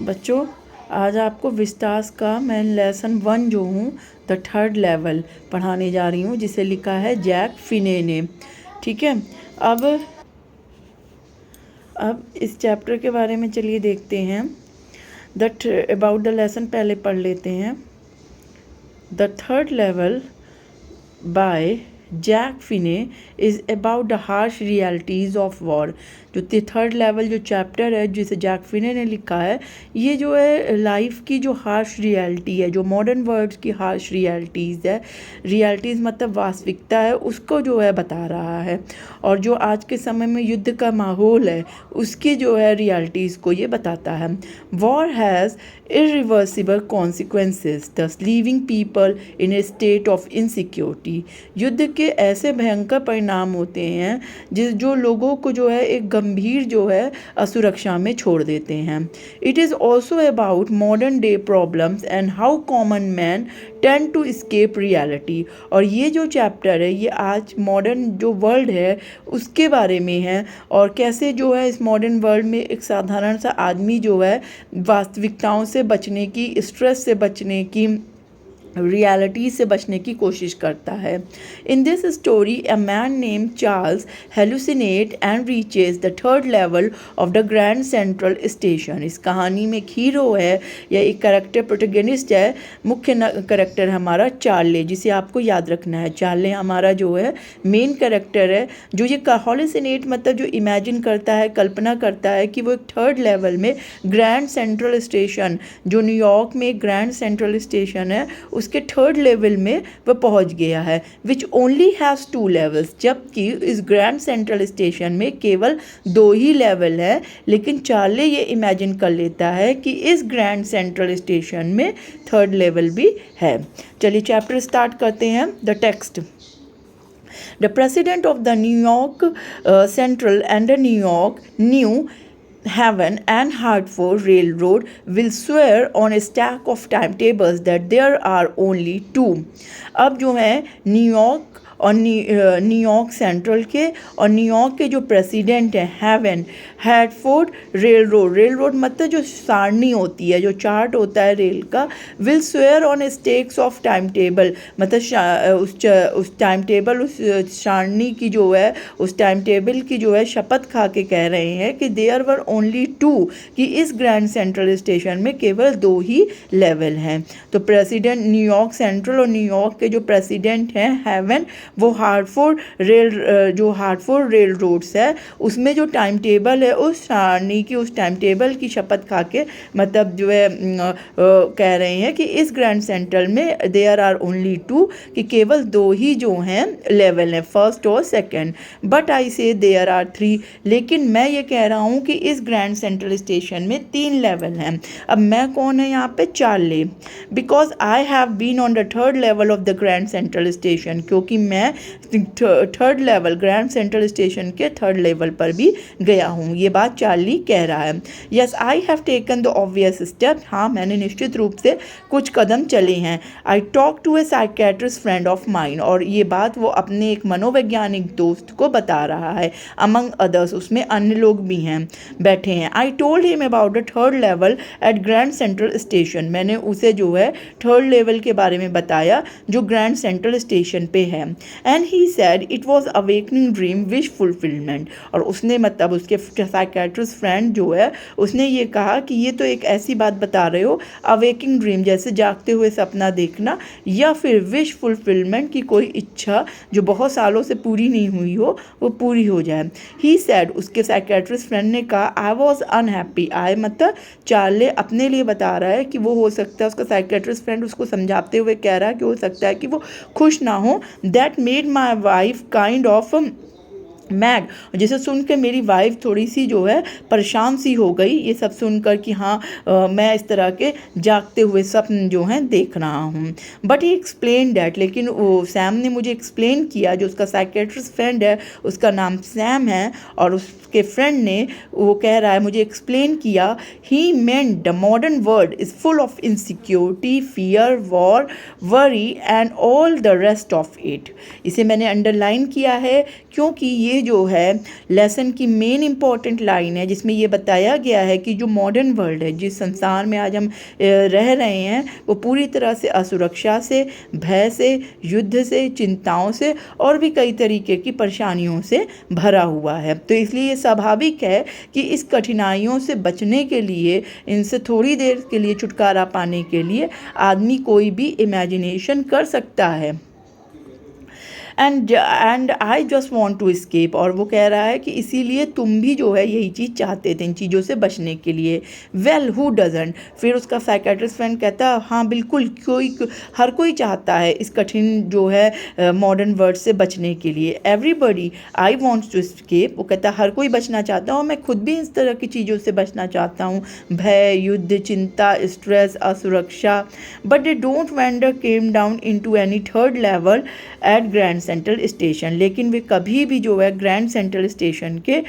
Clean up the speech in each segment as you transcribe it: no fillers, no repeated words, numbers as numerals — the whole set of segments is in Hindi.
बच्चों, आज आपको विस्तार का मैं लेसन 1 जो हूँ द थर्ड लेवल पढ़ाने जा रही हूँ, जिसे लिखा है जैक फिने ने। ठीक है, अब इस चैप्टर के बारे में चलिए देखते हैं। अबाउट द लेसन पहले पढ़ लेते हैं। The third level by Jack Finney is about the harsh realities of war. जो थर्ड लेवल जो चैप्टर है जिसे जैक फिने ने लिखा है, ये जो है लाइफ की जो हार्श रियलिटी है, जो मॉडर्न वर्ल्ड की हार्श रियलिटीज़ है, रियलिटीज़ मतलब वास्तविकता है, उसको जो है बता रहा है। और जो आज के समय में युद्ध का माहौल है उसकी जो है रियलिटीज़ को ये बताता है। War has irreversible consequences, thus leaving people in a state of insecurity। युद्ध के ऐसे भयंकर परिणाम होते हैं जो लोगों को जो है एक गंभीर जो है असुरक्षा में छोड़ देते हैं। It is also about modern day problems and how common man tend to escape reality। और ये जो चैप्टर है ये आज मॉडर्न जो वर्ल्ड है उसके बारे में है, और कैसे जो है इस मॉडर्न वर्ल्ड में एक साधारण सा आदमी जो है वास्तविकताओं से बचने की, स्ट्रेस से बचने की, रियलिटी से बचने की कोशिश करता है। In this story a man name Charles hallucinate and reaches the third level of the Grand Central station. इस कहानी में एक हीरो है या एक करेक्टर प्रोटोगनिस्ट है, मुख्य करेक्टर हमारा चार्ले, जिसे आपको याद रखना है। चार्ले हमारा जो है मेन करेक्टर है, जो ये हेलुसिनेट मतलब जो इमेजिन करता है, कल्पना करता है कि वो एक थर्ड लेवल में ग्रैंड सेंट्रल स्टेशन, जो न्यूयॉर्क में ग्रैंड सेंट्रल स्टेशन है, उसके थर्ड लेवल में वह पहुंच गया है, विच ओनली हैज़ 2 लेवल्स। जबकि इस ग्रैंड सेंट्रल स्टेशन में केवल 2 ही लेवल है, लेकिन चार्ले ये इमेजिन कर लेता है कि इस ग्रैंड सेंट्रल स्टेशन में थर्ड लेवल भी है। चलिए चैप्टर स्टार्ट करते हैं। The text. The president of the New York central and the New York new Haven and Hartford Railroad will swear on a stack of timetables that there are only 2। अब जो है न्यूयॉर्क और न्यूयॉर्क सेंट्रल के और न्यूयॉर्क के जो प्रेसिडेंट हैं हेवन, हैटफोर्ड रेलरोड मतलब जो सारणी होती है, जो चार्ट होता है रेल का, will swear on stakes of time table मतलब उस टाइम टेबल, उस सारणी की जो है, उस टाइम टेबल की जो है शपथ खा के कह रहे हैं कि देयर वर ओनली 2, कि इस ग्रैंड सेंट्रल स्टेशन में केवल 2 ही लेवल हैं। तो प्रेसिडेंट न्यूयॉर्क सेंट्रल और न्यूयॉर्क के जो प्रेसिडेंट हैं हेवन, वो हार्टफोर्ड रेल रोड्स है, उसमें जो टाइम टेबल है उस सारणी की, उस टाइम टेबल की शपथ खा के मतलब जो है कह रहे हैं कि इस ग्रैंड सेंट्रल में देयर आर ओनली 2, कि केवल 2 ही जो हैं लेवल हैं, फर्स्ट और सेकंड। बट आई से देयर आर 3, लेकिन मैं ये कह रहा हूँ कि इस ग्रैंड सेंट्रल स्टेशन में 3 लेवल हैं। अब मैं कौन है यहाँ पे? Charley. Because I have been on the third level of the Grand Central Station, क्योंकि मैं third level Grand Central Station के थर्ड लेवल पर भी गया हूँ। ये बात चार्ली कह रहा है। Yes I have taken the obvious step, हाँ मैंने निश्चित रूप से कुछ कदम चले हैं। I talk to a psychiatrist friend of mine, और ये बात वो अपने एक मनोवैज्ञानिक दोस्त को बता रहा है। अमंग अदर्स, उसमें अन्य लोग भी हैं, बैठे हैं। I told him about the third level at Grand Central Station, मैंने उसे जो है थर्ड लेवल के बारे में बताया जो ग्रैंड सेंट्रल स्टेशन पे है। And he sad it was awakening dream wish fulfilment, और उसने मतलब उसके साइकेट्रिस्ट फ्रेंड जो है उसने ये कहा कि ये तो एक ऐसी बात बता रहे हो, अवेकिंग ड्रीम जैसे जागते हुए सपना देखना, या फिर विश फुलफिलमेंट की कोई इच्छा जो बहुत सालों से पूरी नहीं हुई हो वो पूरी हो जाए। ही सैड, उसके साइकेट्रिस्ट फ्रेंड ने कहा, आई वॉज अनहैप्पी। आई मतलब चार्ले अपने लिए बता रहा है कि वो हो सकता है, उसका साइकेट्रिस्ट फ्रेंड उसको समझाते हुए कह रहा है कि हो सकता है कि वो खुश ना हो। That made my wife kind of mad, जिसे सुनकर मेरी वाइफ थोड़ी सी जो है परेशान सी हो गई, ये सब सुनकर कि हाँ मैं इस तरह के जागते हुए सपन जो हैं देख रहा हूँ। बट ही एक्सप्लेन डैट, लेकिन वो सैम ने मुझे एक्सप्लेन किया, जो उसका साइकेट्रिस्ट फ्रेंड है उसका नाम सैम है, और उसके फ्रेंड ने वो कह रहा है मुझे एक्सप्लेन किया, he meant the modern world is full of insecurity, fear, war, worry and all the rest of it. इसे मैंने अंडरलाइन किया है क्योंकि ये में जो है लेसन की मेन इम्पॉर्टेंट लाइन है जिसमें ये बताया गया है कि जो मॉडर्न वर्ल्ड है, जिस संसार में आज हम रह रहे हैं, वो पूरी तरह से असुरक्षा से, भय से, युद्ध से, चिंताओं से और भी कई तरीके की परेशानियों से भरा हुआ है। तो इसलिए ये स्वाभाविक है कि इस कठिनाइयों से बचने के लिए, इनसे थोड़ी देर के लिए छुटकारा पाने के लिए आदमी कोई भी इमेजिनेशन कर सकता है। And I just want to escape, और वो कह रहा है कि इसीलिए तुम भी जो है यही चीज़ चाहते थे इन चीज़ों से बचने के लिए। वेल हु डजंट, फिर उसका साइकेट्रिस्ट फ्रेंड कहता है हाँ बिल्कुल, हर कोई चाहता है इस कठिन जो है मॉडर्न वर्ल्ड से बचने के लिए। Everybody I wants to escape, वो कहता है हर कोई बचना चाहता है और मैं खुद भी इस तरह की चीज़ों से बचना चाहता हूँ, भय, युद्ध, चिंता, स्ट्रेस, असुरक्षा। But they don't wander came down into any third level at Grand Central Station, लेकिन वे कभी भी जो है ग्रैंड सेंट्रल स्टेशन के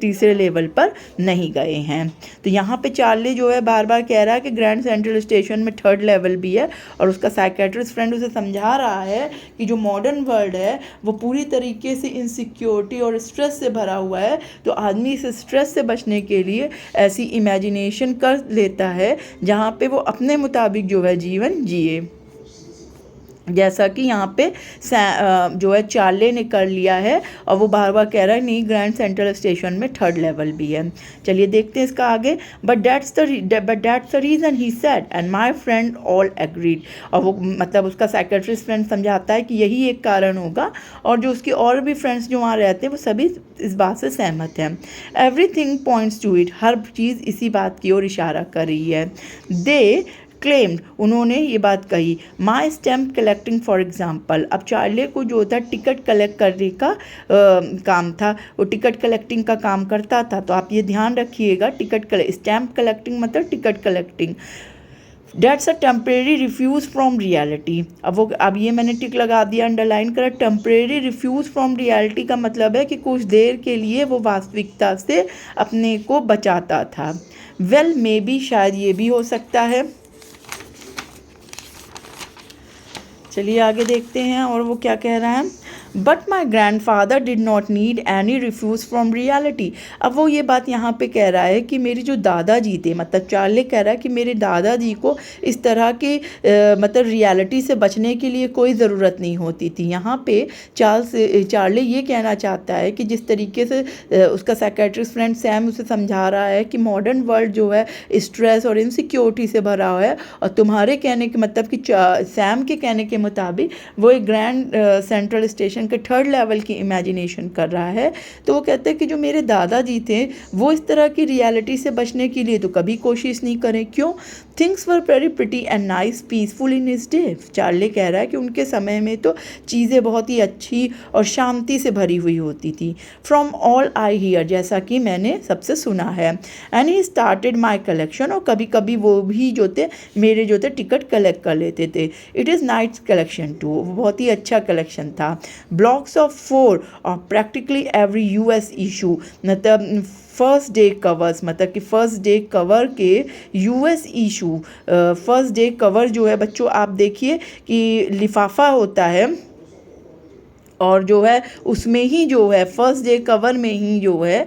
तीसरे लेवल पर नहीं गए हैं। तो यहाँ पे चार्ली जो है बार बार कह रहा है कि ग्रैंड सेंट्रल स्टेशन में थर्ड लेवल भी है, और उसका साइकेट्रिस्ट फ्रेंड उसे समझा रहा है कि जो मॉडर्न वर्ल्ड है वो पूरी तरीके से इनसिक्योरिटी और स्ट्रेस से भरा हुआ है। तो आदमी इस स्ट्रेस से बचने के लिए ऐसी इमेजिनेशन कर लेता है जहाँ पे वो अपने मुताबिक जो है जीवन जिए, जैसा कि यहाँ पे जो है चार्ले ने कर लिया है। और वो बार बार कह रहा है नहीं, ग्रैंड सेंट्रल स्टेशन में थर्ड लेवल भी है। चलिए देखते हैं इसका आगे। But that's the reason he said and my friend all agreed, और वो मतलब उसका साइकेट्रिस्ट फ्रेंड समझाता है कि यही एक कारण होगा, और जो उसके और भी फ्रेंड्स जो वहाँ रहते हैं वो सभी इस बात से सहमत हैं। एवरीथिंग पॉइंट्स टू इट, हर चीज़ इसी बात की ओर इशारा कर रही है। दे क्लेम्ड, उन्होंने ये बात कही, माई स्टैम्प कलेक्टिंग फॉर एग्जाम्पल। अब चार्ले को जो था टिकट कलेक्ट करने का काम था, वो टिकट कलेक्टिंग का काम करता था। तो आप ये ध्यान रखिएगा, स्टैम्प कलेक्टिंग मतलब ticket collecting. Dates a temporary refuse from reality. अब ये मैंने टिक लगा दिया, अंडरलाइन करा। टेम्परेरी रिफ्यूज़ फ्रॉम रियलिटी का मतलब है कि कुछ देर के लिए वो वास्तविकता से अपने को बचाता था। वेल मे बी, शायद ये भी हो सकता है। चलिए आगे देखते हैं और वो क्या कह रहा है। But my grand father did not need any refuse from reality. अब वो ये बात यहाँ पे कह रहा है कि मेरे जो दादाजी थे, मतलब चार्ले कह रहा है कि मेरे दादाजी को इस तरह के मतलब रियलिटी से बचने के लिए कोई ज़रूरत नहीं होती थी। यहाँ पे चार्ले ये कहना चाहता है कि जिस तरीके से उसका साइकेट्रिस्ट फ्रेंड सैम उसे समझा रहा है कि मॉडर्न वर्ल्ड जो है स्ट्रेस और इनसिक्योरिटी से भरा हुआ है, और तुम्हारे कहने के मतलब कि सैम के कहने के मुताबिक वो एक ग्रैंड सेंट्रल स्टेशन के थर्ड लेवल की इमेजिनेशन कर रहा है। तो वो कहते हैं कि जो मेरे दादाजी थे वो इस तरह की रियलिटी से बचने के लिए तो कभी कोशिश नहीं करें। क्यों? Things were very pretty and nice peaceful in his day. Charlie कह रहा है कि उनके समय में तो चीज़ें बहुत ही अच्छी और शांति से भरी हुई होती थी। फ्रॉम ऑल आई हियर, जैसा कि मैंने सबसे सुना है। And he started my collection, और कभी कभी वो भी जो थे मेरे जो थे टिकट कलेक्ट कर लेते थे। It is nice collection too, वो बहुत ही अच्छा कलेक्शन था। ब्लॉक्स ऑफ 4 और प्रैक्टिकली एवरी यूएस इशू, मतलब फर्स्ट डे कवर्स, मतलब कि फर्स्ट डे कवर के US issue. First day cover जो है बच्चों, आप देखिए कि लिफाफा होता है और जो है उसमें ही जो है फर्स्ट डे कवर में ही जो है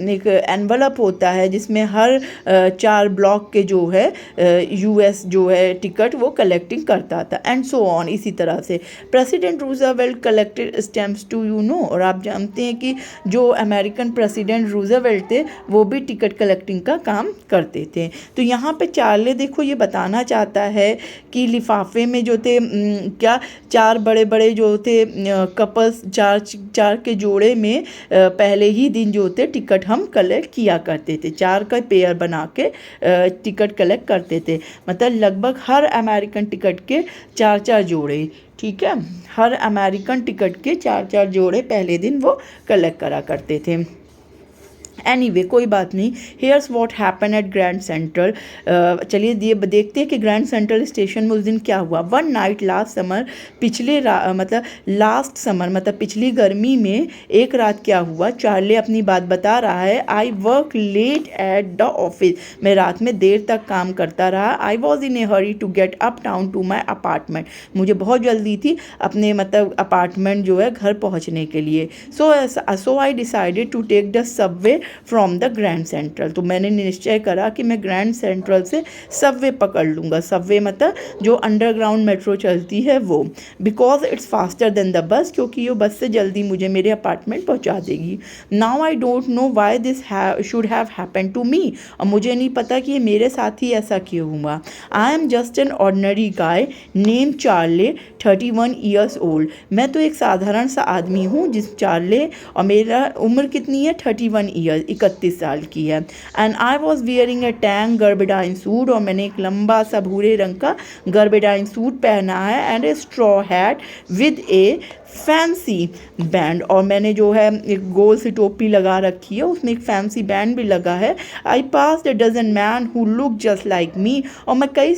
एक एनवलप होता है जिसमें हर 4 ब्लॉक के जो है यूएस जो है टिकट वो कलेक्टिंग करता था, एंड सो ऑन। इसी तरह से president Roosevelt collected stamps too you know, और आप जानते हैं कि जो अमेरिकन प्रेसिडेंट रूजवेल्ट थे वो भी टिकट कलेक्टिंग का काम करते थे। तो यहाँ पे चार्ले देखो ये बताना चाहता है कि लिफाफे में जो थे क्या 4 बड़े बड़े जो थे कपल्स, चार के जोड़े में पहले ही दिन जो थे टिकट हम कलेक्ट किया करते थे। 4 का पेयर बना के टिकट कलेक्ट करते थे, मतलब लगभग हर अमेरिकन टिकट के 4 जोड़े। ठीक है, हर अमेरिकन टिकट के 4 जोड़े पहले दिन वो कलेक्ट करा करते थे। एनीवे कोई बात नहीं। Hairs what happen at Grand central. चलिए देखते हैं कि ग्रैंड सेंट्रल स्टेशन में उस दिन क्या हुआ। वन नाइट लास्ट समर, मतलब लास्ट समर मतलब पिछली गर्मी में एक रात क्या हुआ। चार्ली अपनी बात बता रहा है। I work late at the office, मैं रात में देर तक काम करता रहा। I was in a hurry to get uptown to my apartment, मुझे बहुत जल्दी थी अपने मतलब अपार्टमेंट जो है घर पहुँचने के लिए। So I decided to take the subway from the Grand Central, तो मैंने निश्चय करा कि मैं ग्रैंड सेंट्रल से सबवे पकड़ लूँगा। सबवे मतलब जो अंडरग्राउंड मेट्रो चलती है वो, because it's faster than the bus, क्योंकि ये बस से जल्दी मुझे मेरे अपार्टमेंट पहुँचा देगी। Now I don't know why this should have happen to me, और मुझे नहीं पता कि ये मेरे साथ ही ऐसा क्यों हुआ। I am just an ordinary guy name Charlie 31 years old, मैं तो एक साधारण सा आदमी हूँ जिस चार्ले, और मेरा उम्र कितनी है 31 ईयर्स, 31 साल की है। And I was wearing a tan gabardine suit, और मैंने एक लंबा सा भूरे रंग का गर्बेडाइन सूट पहना है। And A straw hat with A fancy band, और मैंने जो है एक गोल सी टोपी लगा रखी है, उसमें एक फैंसी बैंड भी लगा है। I pass the dozen man who look just like me, और मैं कई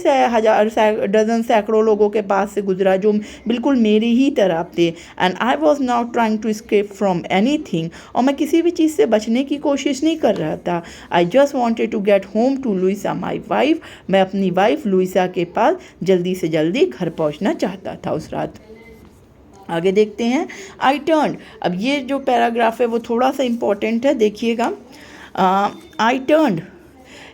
डजन सैकड़ों लोगों के पास से गुजरा जो बिल्कुल मेरी ही तरह थे। And I was now trying to escape from anything, और मैं किसी भी चीज़ से बचने की कोशिश नहीं कर रहा था। I just wanted to get home to Louisa my wife, मैं अपनी वाइफ लुइसा के पास जल्दी से जल्दी घर पहुँचना चाहता था उस रात। आगे देखते हैं। आई टर्न, अब ये जो पैराग्राफ है वो थोड़ा सा इम्पोर्टेंट है, देखिएगा। I turn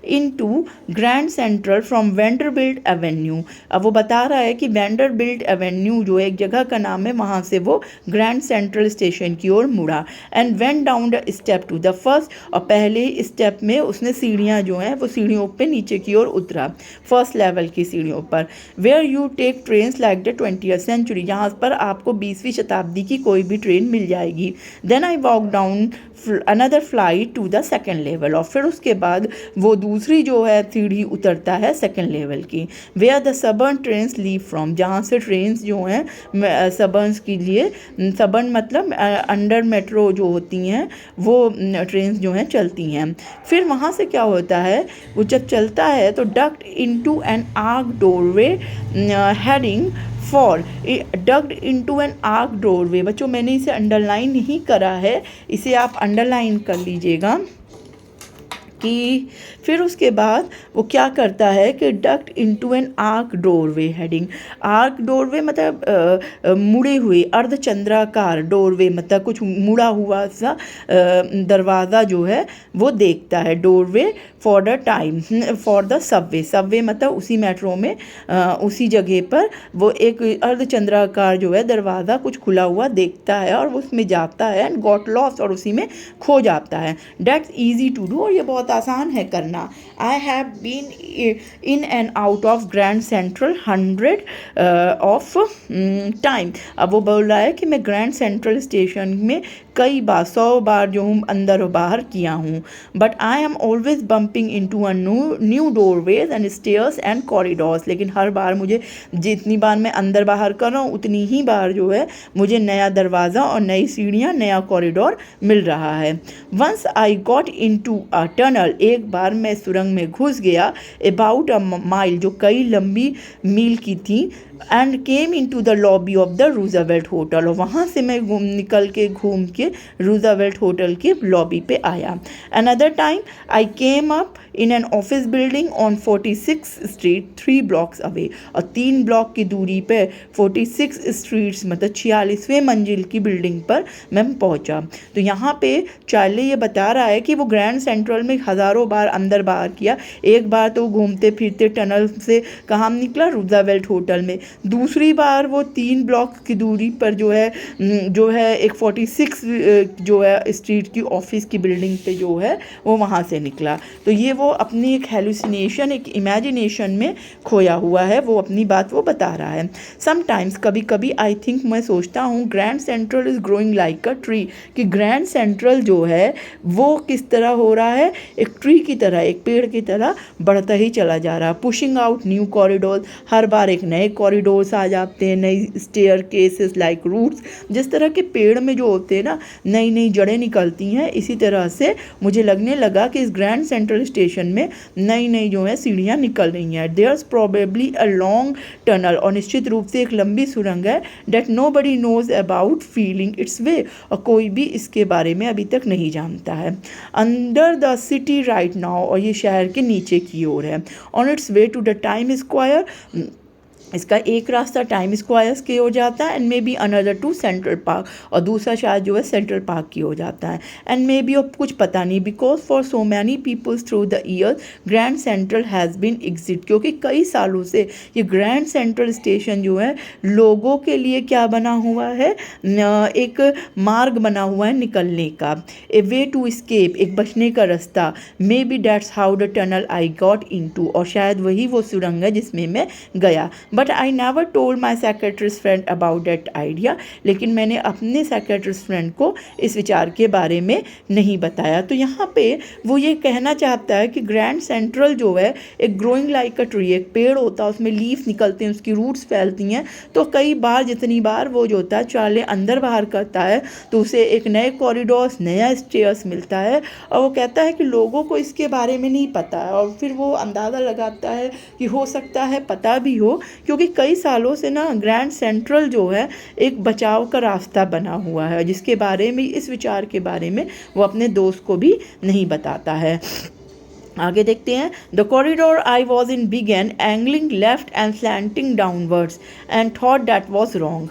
into grand central from Vanderbilt Avenue, अब वो बता रहा है कि वेंडरबिल्ट एवेन्यू जो एक जगह का नाम है, वहाँ से वो ग्रैंड सेंट्रल स्टेशन की ओर मुड़ा। And went down the step to the first, और पहले स्टेप में उसने सीढ़ियाँ जो हैं वो सीढ़ियों पे नीचे की ओर उतरा, फर्स्ट लेवल की सीढ़ियों पर। Where you take trains like the 20th century, यहाँ पर आपको 20वीं शताब्दी की कोई भी ट्रेन मिल जाएगी। Then I walk down another flight to the second level, और फिर उसके बाद वो दूसरी जो है सीढ़ी उतरता है सेकेंड लेवल की। Where the suburban trains leave from, जहाँ से ट्रेन्स जो हैं सबर्न्स के लिए, सबर्न मतलब अंडर मेट्रो जो होती हैं वो ट्रेन्स जो हैं चलती हैं। फिर वहाँ से क्या होता है, वो जब चलता है तो duct into an arc doorway heading for, डग्ड into an arc doorway, बच्चों मैंने इसे अंडरलाइन नहीं करा है, इसे आप अंडरलाइन कर लीजिएगा कि फिर उसके बाद वो क्या करता है कि duct into an arc doorway heading, arc doorway मतलब मुड़े हुए, अर्धचंद्राकार, डोरवे मतलब कुछ मुड़ा हुआ सा दरवाज़ा जो है वो देखता है। Doorway for the time for the Subway, Subway मतलब उसी मेट्रो में उसी जगह पर वो एक अर्धचंद्राकार जो है दरवाज़ा कुछ खुला हुआ देखता है और वो उसमें जाता है। एंड गॉट लॉस्ट, और उसी में खो जाता है। डेट्स ईजी टू डू, और ये बहुत आसान है करना। I have been in and out of Grand Central 100 of time, अब वो बोल रहा है कि मैं ग्रैंड सेंट्रल स्टेशन में कई बार 100 बार जो हूँ अंदर और बाहर किया हूँ। But I am always bumping into a new doorways and stairs and corridors, लेकिन हर बार मुझे जितनी बार मैं अंदर बाहर कर रहा हूँ उतनी ही बार जो है मुझे नया दरवाज़ा और नई सीढ़ियाँ, नया कॉरिडोर मिल रहा है। Once I got into a tunnel, एक बार मैं सुरंग में घुस गया, अबाउट अ माइल, जो कई लंबी मील की थी। And came into the lobby of the Roosevelt hotel, और वहाँ से मैं निकल के घूम के रूजावेल्ट होटल की लॉबी पे आया। Another time I came up in an office building on 46 street 3 blocks away, और 3 ब्लॉक की दूरी पे 46 स्ट्रीट्स मतलब 46वें मंजिल की बिल्डिंग पर मैं पहुंचा। तो यहाँ पे चार्ली ये बता रहा है कि वो ग्रैंड सेंट्रल में हज़ारों बार अंदर बाहर किया, एक बार तो घूमते फिरते टनल से कहाँ निकला, रूजावेल्ट होटल में। दूसरी बार वो 3 ब्लॉक की दूरी पर जो है एक 46 जो है स्ट्रीट की ऑफिस की बिल्डिंग पे जो है वो वहाँ से निकला। तो ये वो अपनी एक हेलुसिनेशन, एक इमेजिनेशन में खोया हुआ है, वो अपनी बात वो बता रहा है। समटाइम्स, कभी कभी आई थिंक, मैं सोचता हूँ, grand central is growing like a tree, कि ग्रैंड सेंट्रल जो है वो किस तरह हो रहा है, एक ट्री की तरह, एक पेड़ की तरह बढ़ता ही चला जा रहा है। पुशिंग आउट न्यू कॉरिडोर, हर बार एक नए कॉरिडोर्स आ जाते हैं, नई स्टेयर केसेस लाइक रूट्स, जिस तरह के पेड़ में जो होते हैं ना नई नई जड़ें निकलती हैं, इसी तरह से मुझे लगने लगा कि इस ग्रैंड सेंट्रल स्टेशन में नई नई जो है सीढ़ियाँ निकल रही हैं। There's probably a long tunnel, और निश्चित रूप से एक लंबी सुरंग है, that nobody knows about feeling its way, और कोई भी इसके बारे में अभी तक नहीं जानता है। Under the city right now, और ये शहर के नीचे की ओर है। On its way to the Time Square, इसका एक रास्ता टाइम स्क्वायर्स की ओर जाता है, and maybe another to Central Park, और दूसरा शायद जो है सेंट्रल पार्क की ओर जाता है। एंड मे बी अब कुछ पता नहीं, because for so many peoples through the year Grand Central has been exit, क्योंकि कई सालों से ये ग्रैंड सेंट्रल स्टेशन जो है लोगों के लिए क्या बना हुआ है, एक मार्ग बना हुआ है निकलने का, ए वे टू एस्केप, एक बचने का रास्ता। Maybe that's how the tunnel I got into, और शायद वही वो सुरंग है जिसमें मैं गया। But I never told my secretary's friend about that idea, लेकिन मैंने अपने सेक्रेटरीज फ्रेंड को इस विचार के बारे में नहीं बताया। तो यहाँ पे वो ये कहना चाहता है कि ग्रैंड सेंट्रल जो है एक ग्रोइंग लाइक अ ट्री, एक पेड़ होता है, उसमें लीफ निकलते हैं, उसकी रूट्स फैलती हैं, तो कई बार जितनी बार वो जो होता है चाले अंदर बाहर करता है तो उसे एक नए कॉरिडोर्स, नया स्टेयर्स मिलता है। और वो कहता है कि लोगों को इसके बारे में नहीं पता है, और फिर वो अंदाज़ा लगाता है कि हो सकता है पता भी हो, क्योंकि कई सालों से ना ग्रैंड सेंट्रल जो है एक बचाव का रास्ता बना हुआ है, जिसके बारे में, इस विचार के बारे में वो अपने दोस्त को भी नहीं बताता है। आगे देखते हैं। The corridor I was in began angling left and slanting downwards and thought that was wrong.